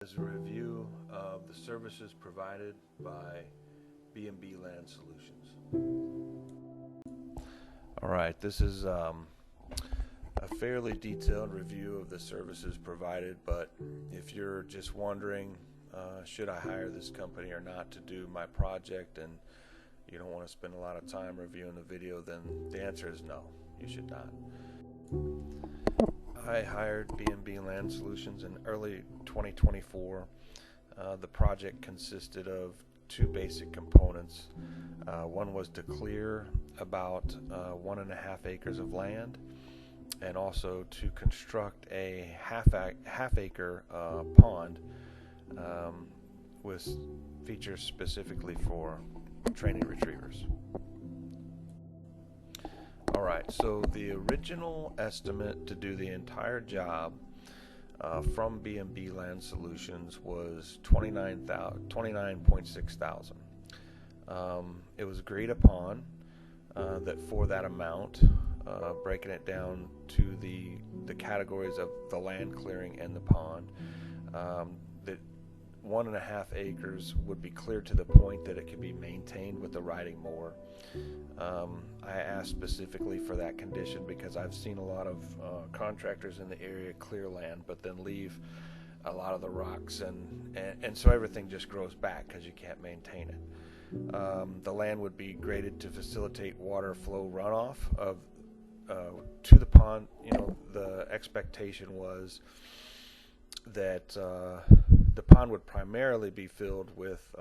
Is a review of the services provided by BMB Land Solutions. All right, this is a fairly detailed review of the services provided, but if you're just wondering, should I hire this company or not to do my project, and you don't want to spend a lot of time reviewing the video, then the answer is no, you should not. I hired BMB Land Solutions in early 2024. The project consisted of two basic components. One was to clear about 1.5 acres of land, and also to construct a half acre pond with features specifically for training retrievers. Alright, so the original estimate to do the entire job from BMB Land Solutions was $29.6 thousand. It was agreed upon that for that amount, breaking it down to the categories of the land clearing and the pond, that 1.5 acres would be cleared to the point that it could be maintained with the riding mower. I asked specifically for that condition because I've seen a lot of contractors in the area clear land but then leave a lot of the rocks, and so everything just grows back because you can't maintain it. The land would be graded to facilitate water flow runoff to the pond. The expectation was that the pond would primarily be filled with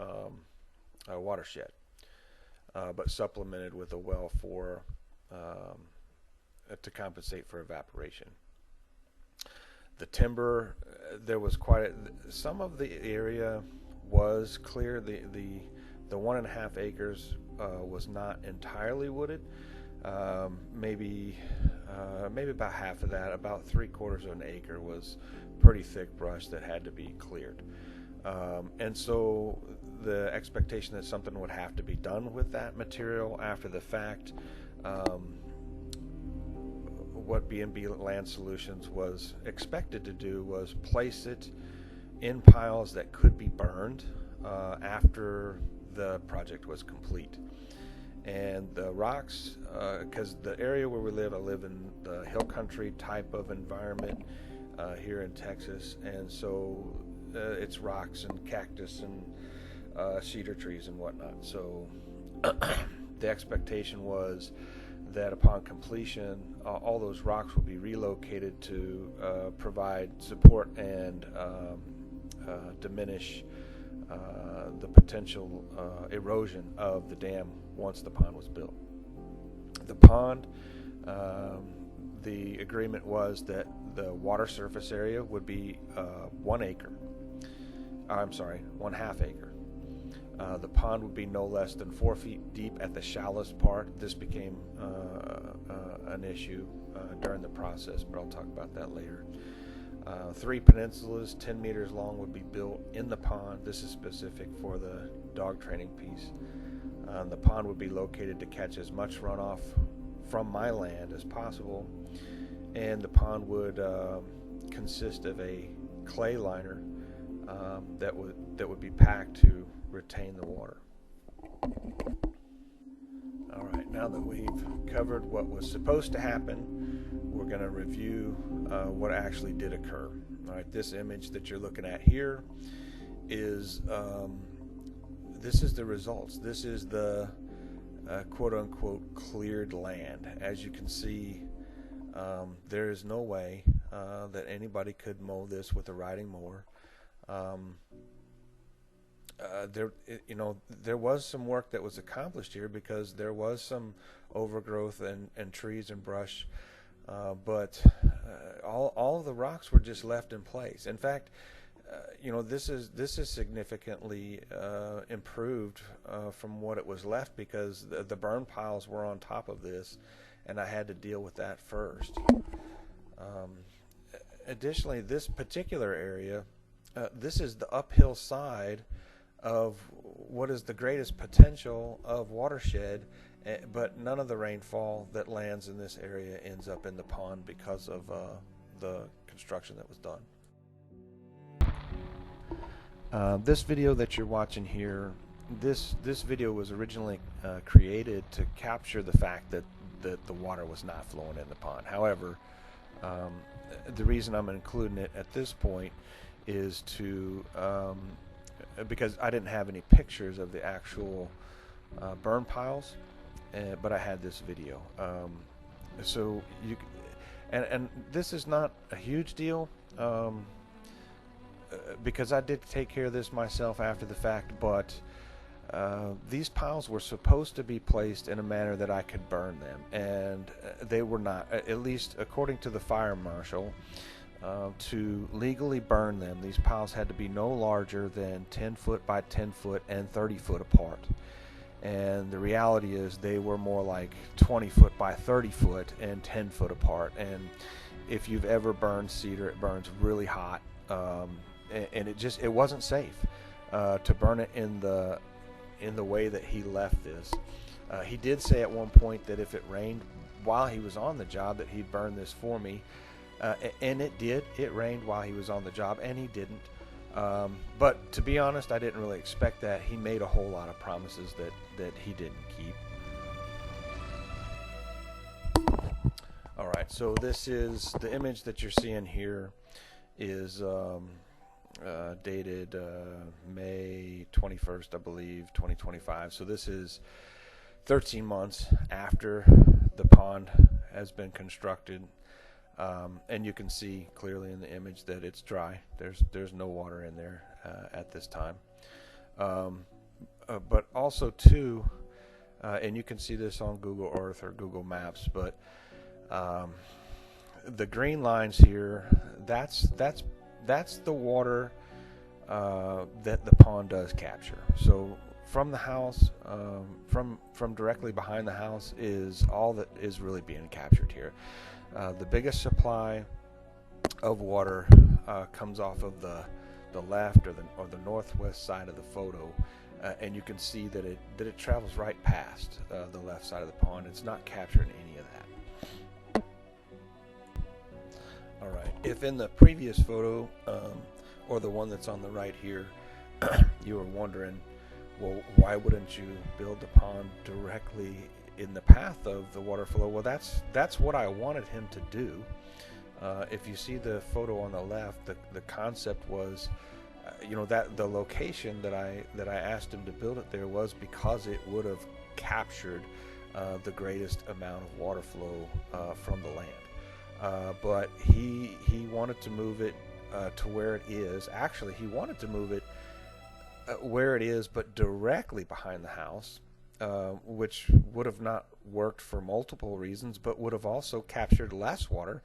a watershed, but supplemented with a well to compensate for evaporation. The timber, there was some of the area was clear. The 1.5 acres was not entirely wooded. Maybe about half of that, about 3/4 of an acre, was pretty thick brush that had to be cleared. And so the expectation that something would have to be done with that material after the fact, what BMB Land Solutions was expected to do was place it in piles that could be burned after the project was complete. And the rocks, because the area where we live, I live in the hill country type of environment here in Texas, and so it's rocks and cactus and cedar trees and whatnot. So the expectation was that upon completion, all those rocks will be relocated to provide support and diminish the potential erosion of the dam once the pond was built. The pond, the agreement was that the water surface area would be 1 acre. I'm sorry, 1/2 acre. The pond would be no less than 4 feet deep at the shallowest part. This became an issue during the process, but I'll talk about that later. 3 peninsulas 10 meters long would be built in the pond. This is specific for the dog training piece. The pond would be located to catch as much runoff from my land as possible, and the pond would consist of a clay liner that would be packed to retain the water. All right, now that we've covered what was supposed to happen, we're going to review what actually did occur. All right, this image that you're looking at here is this is the results. This is the quote-unquote cleared land. As you can see, there is no way that anybody could mow this with a riding mower. There was some work that was accomplished here because there was some overgrowth and trees and brush, but all of the rocks were just left in place. In fact, this is significantly improved from what it was left, because the burn piles were on top of this, and I had to deal with that first. Additionally, this particular area, this is the uphill side of what is the greatest potential of watershed, but none of the rainfall that lands in this area ends up in the pond because of the construction that was done. This video that you're watching here, this video was originally created to capture the fact that the water was not flowing in the pond. However, the reason I'm including it at this point is to because I didn't have any pictures of the actual burn piles, but I had this video. So you and this is not a huge deal. Because I did take care of this myself after the fact, but these piles were supposed to be placed in a manner that I could burn them, and they were not, at least according to the fire marshal. To legally burn them, these piles had to be no larger than 10 foot by 10 foot and 30 foot apart. And the reality is they were more like 20 foot by 30 foot and 10 foot apart. And if you've ever burned cedar, it burns really hot. And it wasn't safe to burn it in the way that he left this. He did say at one point that if it rained while he was on the job that he'd burn this for me, and it did. It rained while he was on the job, and he didn't. But to be honest, I didn't really expect that. He made a whole lot of promises that he didn't keep. All right, so this is the image that you're seeing here is dated May 21st, I believe, 2025. So this is 13 months after the pond has been constructed, and you can see clearly in the image that it's dry. There's no water in there at this time. But also too, and you can see this on Google Earth or Google Maps, but the green lines here, that's the water that the pond does capture. So from the house, from directly behind the house is all that is really being captured here. The biggest supply of water comes off of the left or the northwest side of the photo, and you can see that it travels right past the left side of the pond. It's not capturing any of that. All right, if in the previous photo, or the one that's on the right here, you were wondering, well, why wouldn't you build the pond directly in the path of the water flow? Well, that's what I wanted him to do. If you see the photo on the left, the concept was, that the location that I asked him to build it there was because it would have captured the greatest amount of water flow from the land. But he wanted to move it to where it is. Actually, he wanted to move it where it is, but directly behind the house, which would have not worked for multiple reasons, but would have also captured less water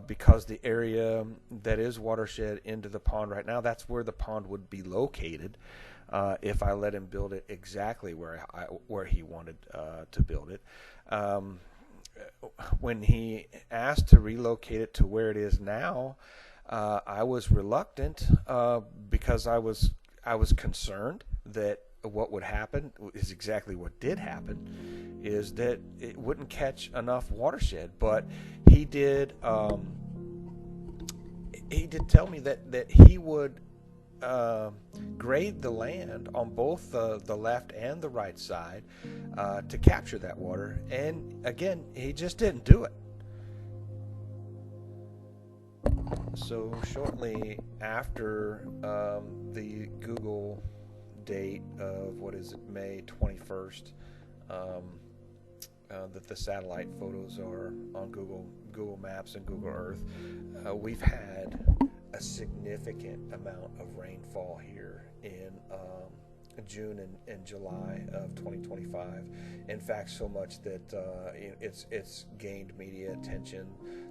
because the area that is watershed into the pond right now, that's where the pond would be located if I let him build it exactly where he wanted to build it. When he asked to relocate it to where it is now, I was reluctant because I was concerned that what would happen is exactly what did happen, is that it wouldn't catch enough watershed. But he did tell me that he would grade the land on both the left and the right side to capture that water, and again, he just didn't do it. So shortly after the Google date of May 21st, that the satellite photos are on Google Maps and Google Earth, we've had a significant amount of rainfall here in June and July of 2025. In fact, so much that it's gained media attention.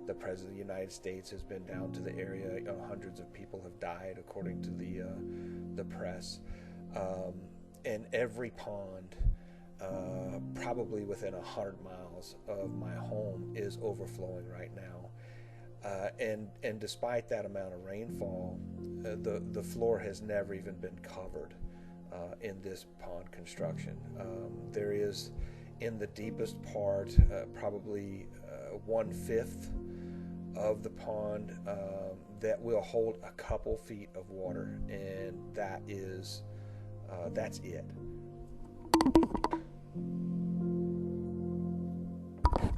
The President of the United States has been down to the area. Hundreds of people have died, according to the press. And every pond, probably within 100 miles of my home, is overflowing right now. And despite that amount of rainfall, the floor has never even been covered in this pond construction. There is, in the deepest part, probably 1/5 of the pond that will hold a couple feet of water, and that's it.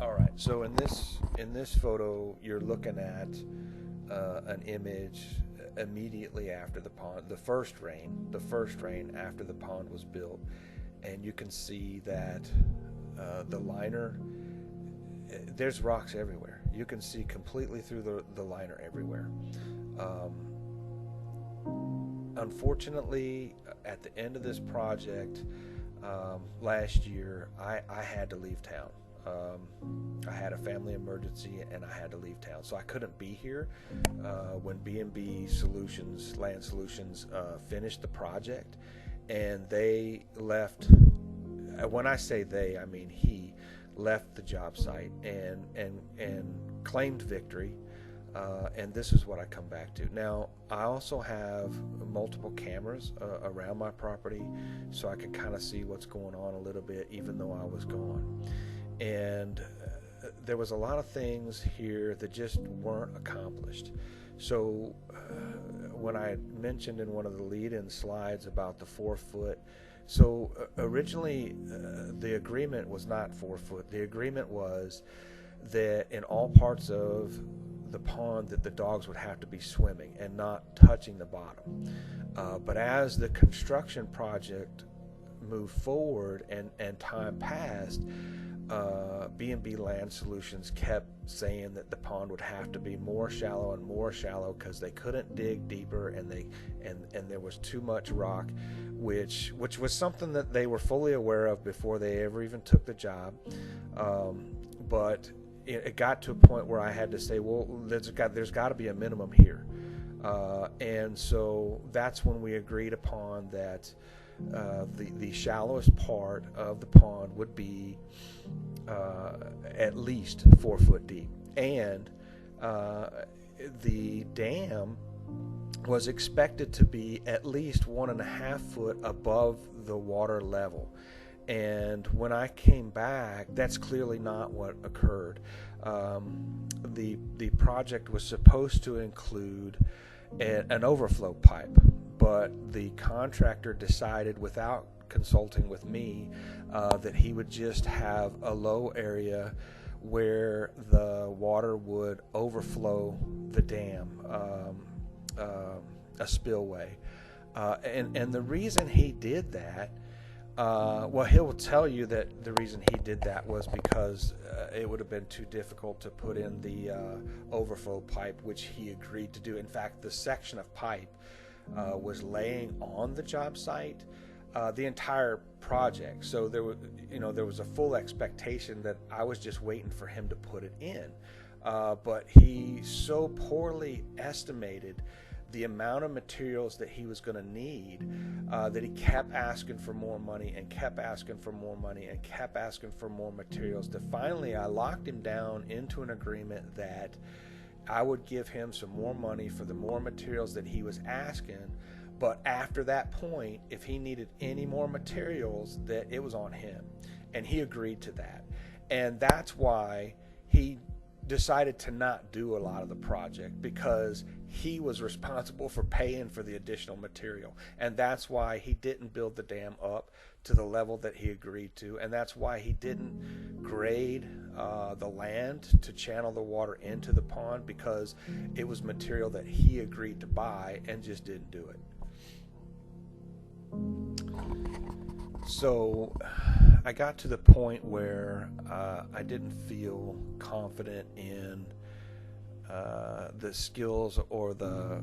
All right. So in this photo, you're looking at an image immediately after the pond, the first rain after the pond was built, and you can see that the liner, there's rocks everywhere. You can see completely through the liner everywhere. Unfortunately, at the end of this project last year, I had to leave town. I had a family emergency and I had to leave town, so I couldn't be here when BMB Solutions, Land Solutions, finished the project, and they left. When I say they, I mean he left the job site and claimed victory. And this is what I come back to. Now, I also have multiple cameras around my property, so I can kind of see what's going on a little bit, even though I was gone. And there was a lot of things here that just weren't accomplished. So when I mentioned in one of the lead-in slides about the 4 foot, so originally the agreement was not 4 foot. The agreement was that in all parts of the pond that the dogs would have to be swimming and not touching the bottom. But as the construction project moved forward and time passed, BMB Land Solutions kept saying that the pond would have to be more shallow and more shallow because they couldn't dig deeper, and there was too much rock, which was something that they were fully aware of before they ever even took the job. But it got to a point where I had to say, well, there's got to be a minimum here, and so that's when we agreed upon that the shallowest part of the pond would be at least 4 foot deep, and the dam was expected to be at least 1.5 foot above the water level. And when I came back, that's clearly not what occurred. The project was supposed to include an overflow pipe, but the contractor decided, without consulting with me, that he would just have a low area where the water would overflow the dam, a spillway. And the reason he did that, well, he will tell you that the reason he did that was because it would have been too difficult to put in the overflow pipe, which he agreed to do. In fact, the section of pipe was laying on the job site the entire project. So there was a full expectation that I was just waiting for him to put it in. But he so poorly estimated the amount of materials that he was going to need, that he kept asking for more money and kept asking for more money and kept asking for more materials, that finally I locked him down into an agreement that I would give him some more money for the more materials that he was asking, but after that point, if he needed any more materials, that it was on him. And he agreed to that. And that's why he decided to not do a lot of the project, because he was responsible for paying for the additional material. And that's why he didn't build the dam up to the level that he agreed to, and that's why he didn't grade the land to channel the water into the pond, because it was material that he agreed to buy and just didn't do it. So I got to the point where I didn't feel confident in the skills or the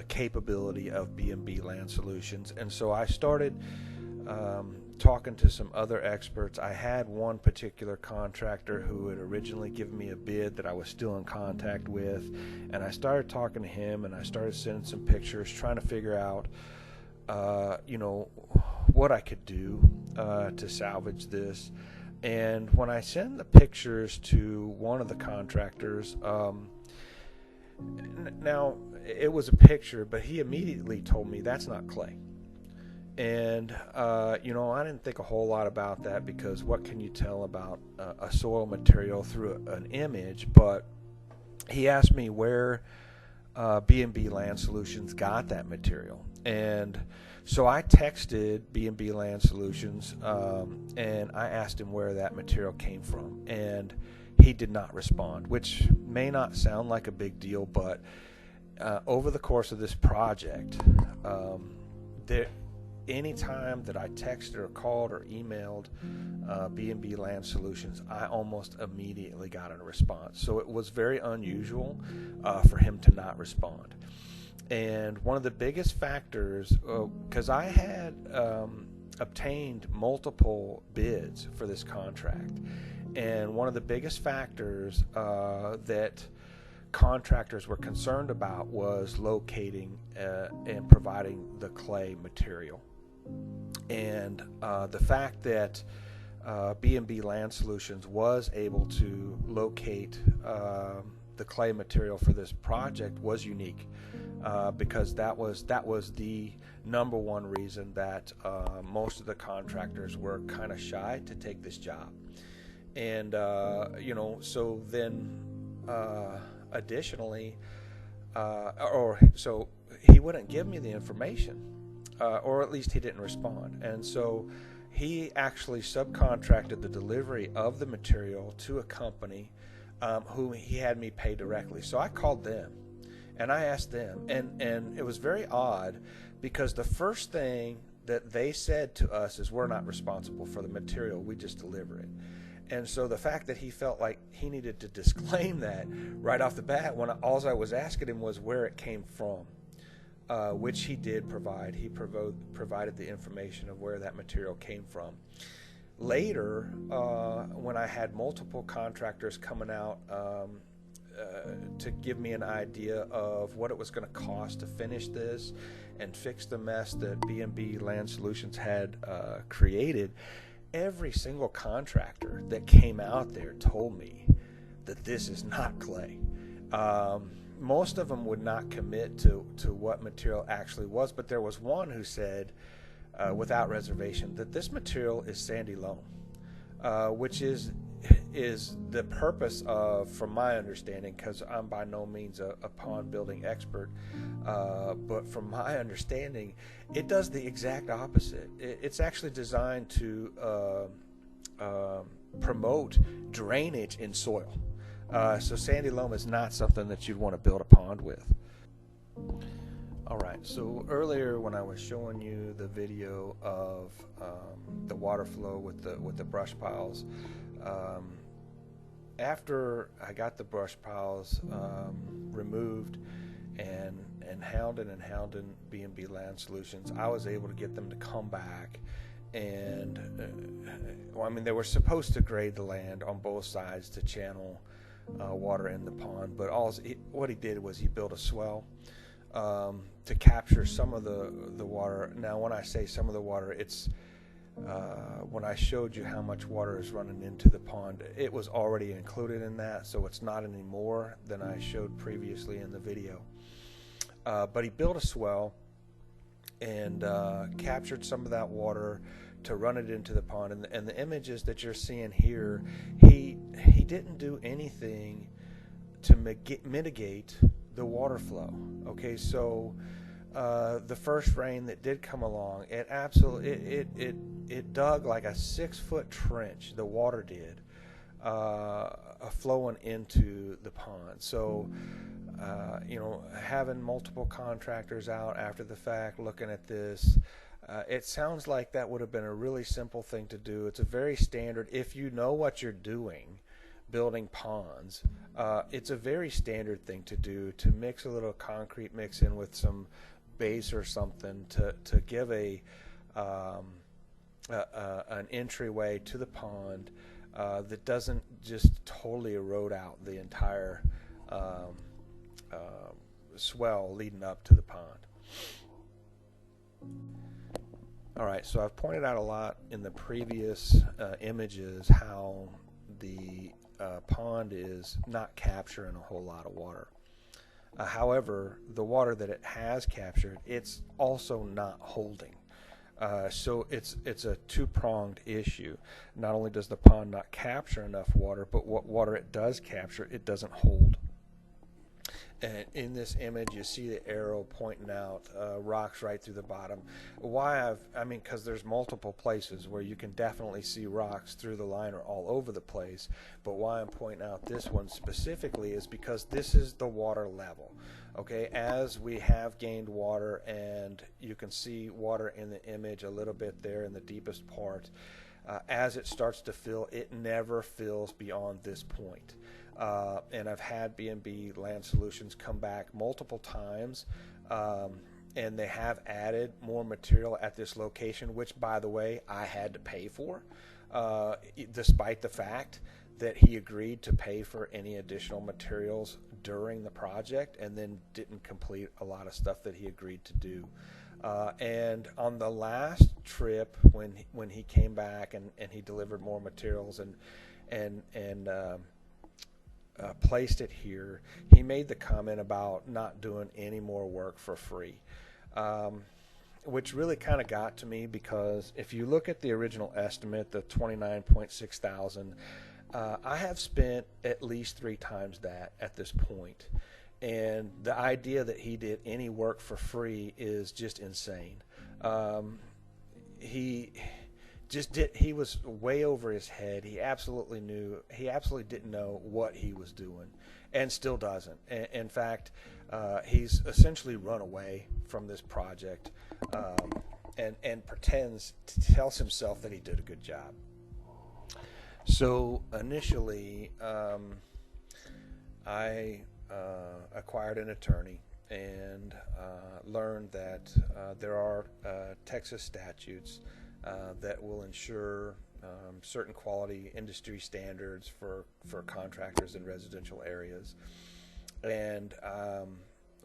capability of BMB Land Solutions, and so I started talking to some other experts. I had one particular contractor who had originally given me a bid that I was still in contact with, and I started talking to him, and I started sending some pictures, trying to figure out what I could do to salvage this. And when I sent the pictures to one of the contractors, now it was a picture, but he immediately told me that's not clay. And I didn't think a whole lot about that, because what can you tell about a soil material through an image? But he asked me where BMB Land Solutions got that material. And so I texted BMB Land Solutions, and I asked him where that material came from, and he did not respond, which may not sound like a big deal, but over the course of this project, any time that I texted or called or emailed BMB Land Solutions, I almost immediately got a response. So it was very unusual for him to not respond. And one of the biggest factors, because I had obtained multiple bids for this contract, and one of the biggest factors that contractors were concerned about was locating and providing the clay material. And the fact that BMB Land Solutions was able to locate the clay material for this project was unique, because that was the number one reason that most of the contractors were kind of shy to take this job. And so then additionally, so he wouldn't give me the information, or at least he didn't respond. And so he actually subcontracted the delivery of the material to a company who he had me pay directly. So I called them and I asked them, and it was very odd, because the first thing that they said to us is, we're not responsible for the material, we just deliver it. And so the fact that he felt like he needed to disclaim that right off the bat, when all I was asking him was where it came from, which he did provide. He provided the information of where that material came from. Later, when I had multiple contractors coming out to give me an idea of what it was going to cost to finish this and fix the mess that BMB Land Solutions had created, every single contractor that came out there told me that this is not clay. Most of them would not commit to what material actually was, but there was one who said without reservation that this material is sandy loam, which is the purpose of, from my understanding, because I'm by no means a pond building expert, but from my understanding, it does the exact opposite. It's actually designed to promote drainage in soil. So sandy loam is not something that you'd want to build a pond with. Alright, so earlier when I was showing you the video of the water flow with the brush piles, after I got the brush piles removed and hounded BMB Land Solutions, I was able to get them to come back and they were supposed to grade the land on both sides to channel water in the pond, but what he did was he built a swell to capture some of the water. Now when I say some of the water, it's when I showed you how much water is running into the pond, it was already included in that, so it's not any more than I showed previously in the video. But he built a swell and captured some of that water to run it into the pond, and the images that you're seeing here, he didn't do anything to mitigate the water flow. Okay, so the first rain that did come along, it dug like a 6-foot trench, the water did, flowing into the pond. So having multiple contractors out after the fact looking at this, it sounds like that would have been a really simple thing to do. It's a very standard, if you know what you're doing building ponds, it's a very standard thing to do, to mix a little concrete mix in with some base or something to give an entryway to the pond that doesn't just totally erode out the entire swell leading up to the pond. Alright, so I've pointed out a lot in the previous images how the pond is not capturing a whole lot of water. However, the water that it has captured, it's also not holding. So it's a two-pronged issue. Not only does the pond not capture enough water, but what water it does capture, it doesn't hold. And in this image, you see the arrow pointing out rocks right through the bottom. I mean, because there's multiple places where you can definitely see rocks through the liner all over the place. But why I'm pointing out this one specifically is because this is the water level. Okay, as we have gained water, and you can see water in the image a little bit there in the deepest part, as it starts to fill, it never fills beyond this point. And I've had BMB Land Solutions come back multiple times, and they have added more material at this location, which, by the way, I had to pay for, despite the fact that he agreed to pay for any additional materials during the project, and then didn't complete a lot of stuff that he agreed to do. And on the last trip, when he came back and he delivered more materials and placed it here, he made the comment about not doing any more work for free, which really kind of got to me, because if you look at the original estimate, the 29.6 thousand, I have spent at least 3 times that at this point. And the idea that he did any work for free is just insane. He was way over his head. He absolutely didn't know what he was doing, and still doesn't. In fact, he's essentially run away from this project, and tells himself that he did a good job. So initially, I acquired an attorney and learned that there are Texas statutes that will ensure certain quality industry standards for contractors in residential areas, and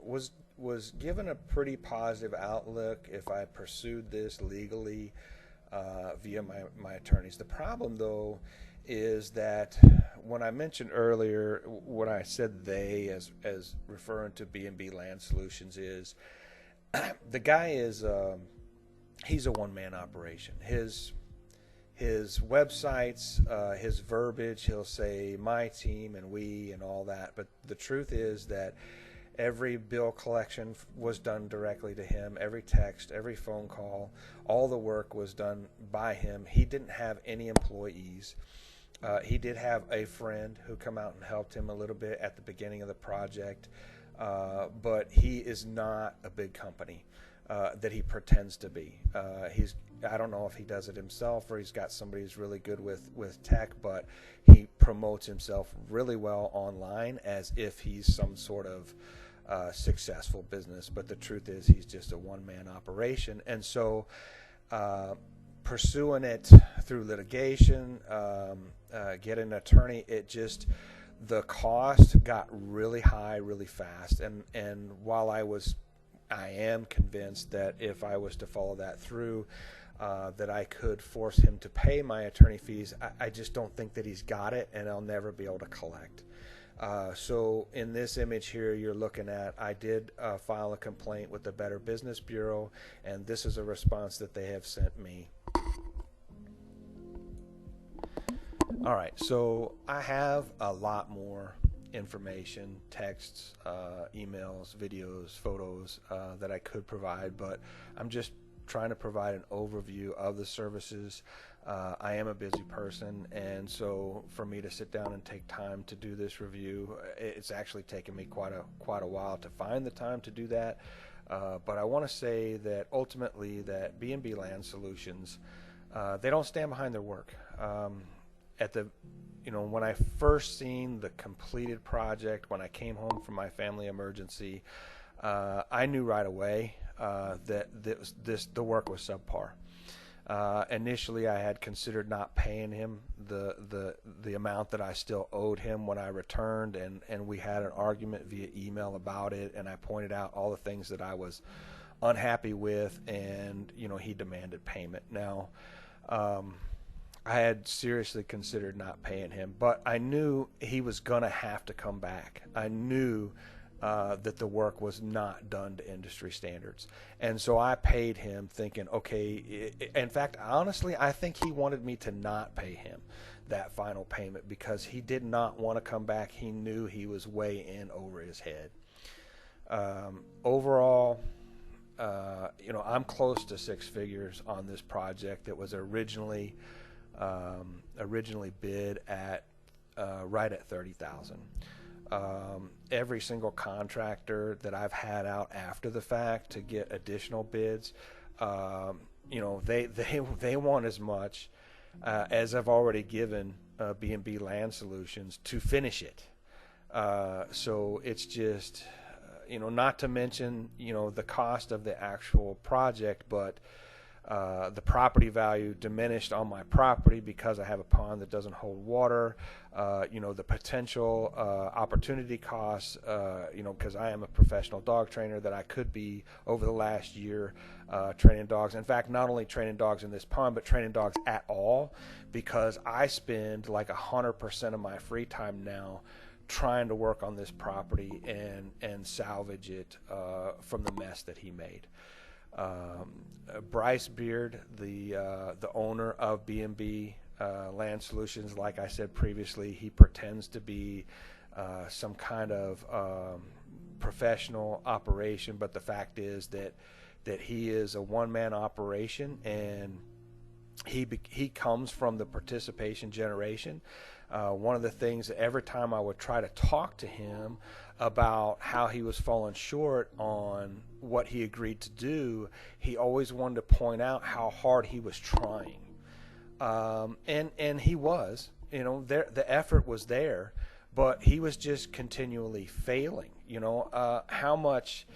was given a pretty positive outlook if I pursued this legally via my attorneys. The problem, though, is that when I mentioned earlier, when I said they as referring to BMB Land Solutions, is the guy is he's a one-man operation. His websites, his verbiage, he'll say my team and we and all that, but the truth is that every bill collection was done directly to him. Every text, every phone call, all the work was done by him. He didn't have any employees. He did have a friend who come out and helped him a little bit at the beginning of the project, but he is not a big company that he pretends to be. I don't know if he does it himself or he's got somebody who's really good with tech, but he promotes himself really well online as if he's some sort of successful business. But the truth is he's just a one-man operation. And so pursuing it through litigation, get an attorney, the cost got really high really fast. And while I am convinced that if I was to follow that through, that I could force him to pay my attorney fees, I just don't think that he's got it, and I'll never be able to collect. So in this image here you're looking at, I did file a complaint with the Better Business Bureau, and this is a response that they have sent me. All right, so I have a lot more information, texts, emails, videos, photos that I could provide, but I'm just trying to provide an overview of the services. I am a busy person, and so for me to sit down and take time to do this review, it's actually taken me quite a while to find the time to do that. But I want to say that ultimately that BMB Land Solutions, they don't stand behind their work. When I first seen the completed project, when I came home from my family emergency, I knew right away that the work was subpar. Initially, I had considered not paying him the amount that I still owed him when I returned, and we had an argument via email about it, and I pointed out all the things that I was unhappy with, and he demanded payment. Now, I had seriously considered not paying him, but I knew he was going to have to come back. I knew that the work was not done to industry standards. And so I paid him thinking, okay, in fact, honestly, I think he wanted me to not pay him that final payment because he did not want to come back. He knew he was way in over his head. Overall, you know, I'm close to six figures on this project that was originally bid at right at 30,000. Every single contractor that I've had out after the fact to get additional bids, you know, they want as much as I've already given BMB Land Solutions to finish it. So it's just, you know, not to mention, you know, the cost of the actual project, but the property value diminished on my property because I have a pond that doesn't hold water. You know, the potential opportunity costs, you know, because I am a professional dog trainer, that I could be over the last year training dogs. In fact, not only training dogs in this pond, but training dogs at all, because I spend like 100% of my free time now trying to work on this property and salvage it from the mess that he made. Bryce Beard, the owner of BMB Land Solutions, like I said previously, he pretends to be some kind of professional operation, but the fact is that he is a one-man operation, and he comes from the participation generation. One of the things that every time I would try to talk to him about how he was falling short on what he agreed to do, he always wanted to point out how hard he was trying. And he was, you know, the effort was there, but he was just continually failing. You know, how much,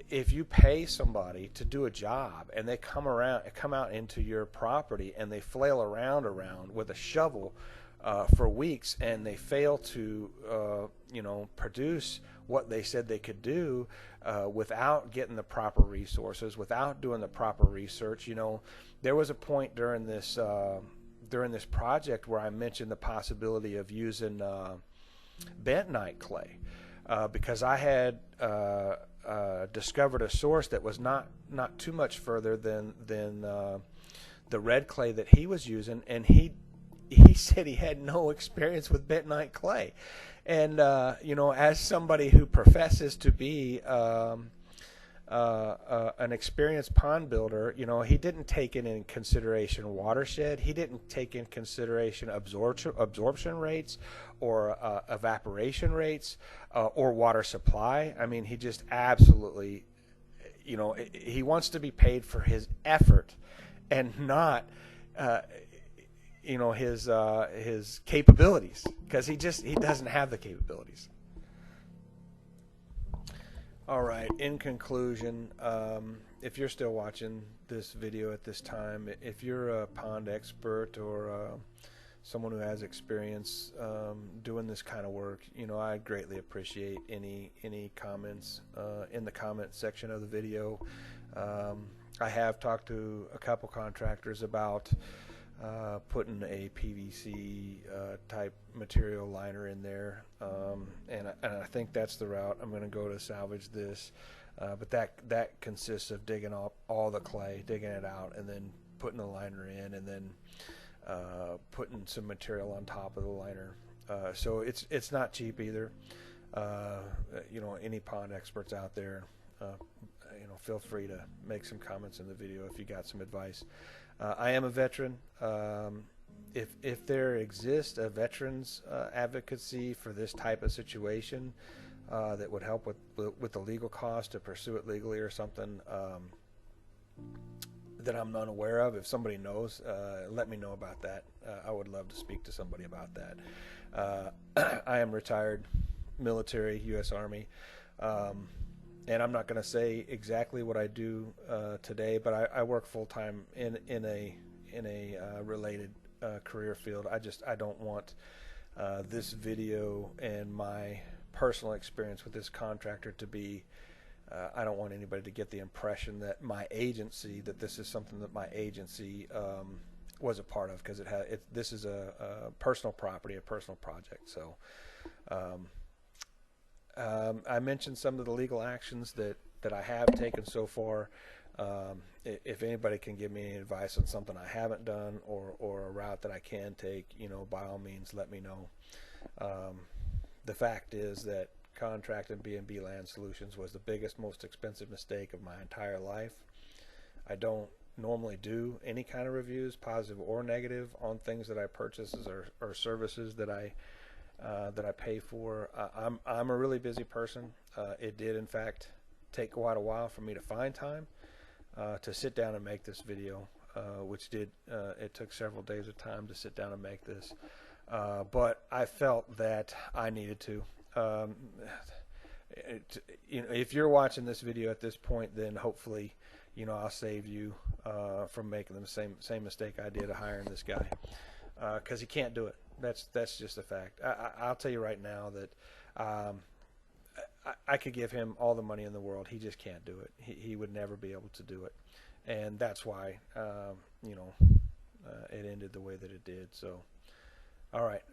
if you pay somebody to do a job and they come out into your property and they flail around with a shovel for weeks, and they fail to you know, produce what they said they could do without getting the proper resources, without doing the proper research. You know, there was a point during this project where I mentioned the possibility of using bentonite clay because I had discovered a source that was not too much further than the red clay that he was using, and he said he had no experience with bentonite clay. And you know, as somebody who professes to be an experienced pond builder, you know, he didn't take in consideration watershed. He didn't take in consideration absorption rates or evaporation rates or water supply. I mean, he just absolutely, you know, he wants to be paid for his effort and not you know, his capabilities, because he doesn't have the capabilities. All right, in conclusion, if you're still watching this video at this time, if you're a pond expert or someone who has experience doing this kind of work, you know, I greatly appreciate any comments in the comment section of the video. I have talked to a couple contractors about putting a PVC type material liner in there, and I think that's the route I'm going to go to salvage this. But that consists of digging up all the clay, digging it out, and then putting the liner in, and then putting some material on top of the liner. So it's not cheap either. You know, any pond experts out there, you know, feel free to make some comments in the video if you got some advice. I am a veteran. If there exists a veterans advocacy for this type of situation that would help with the legal cost to pursue it legally or something that I'm unaware of, if somebody knows, let me know about that. I would love to speak to somebody about that. I am retired military, U.S. Army. And I'm not going to say exactly what I do today, but I work full time in a related career field. I don't want this video and my personal experience with this contractor to be. I don't want anybody to get the impression that this is something that my agency was a part of, because this is a personal property, a personal project. So. I mentioned some of the legal actions that I have taken so far. If anybody can give me any advice on something I haven't done or a route that I can take, you know, by all means, let me know. The fact is that contract in BMB Land Solutions was the biggest, most expensive mistake of my entire life. I don't normally do any kind of reviews, positive or negative, on things that I purchase or services that I pay for. I'm a really busy person. It did, in fact, take quite a while for me to find time to sit down and make this video, which it took several days of time to sit down and make this. But I felt that I needed to. If you're watching this video at this point, then hopefully, I'll save you from making the same mistake I did of hiring this guy, because he can't do it. That's just a fact. I'll tell you right now that I could give him all the money in the world. He just can't do it. He would never be able to do it, and that's why it ended the way that it did. So, all right.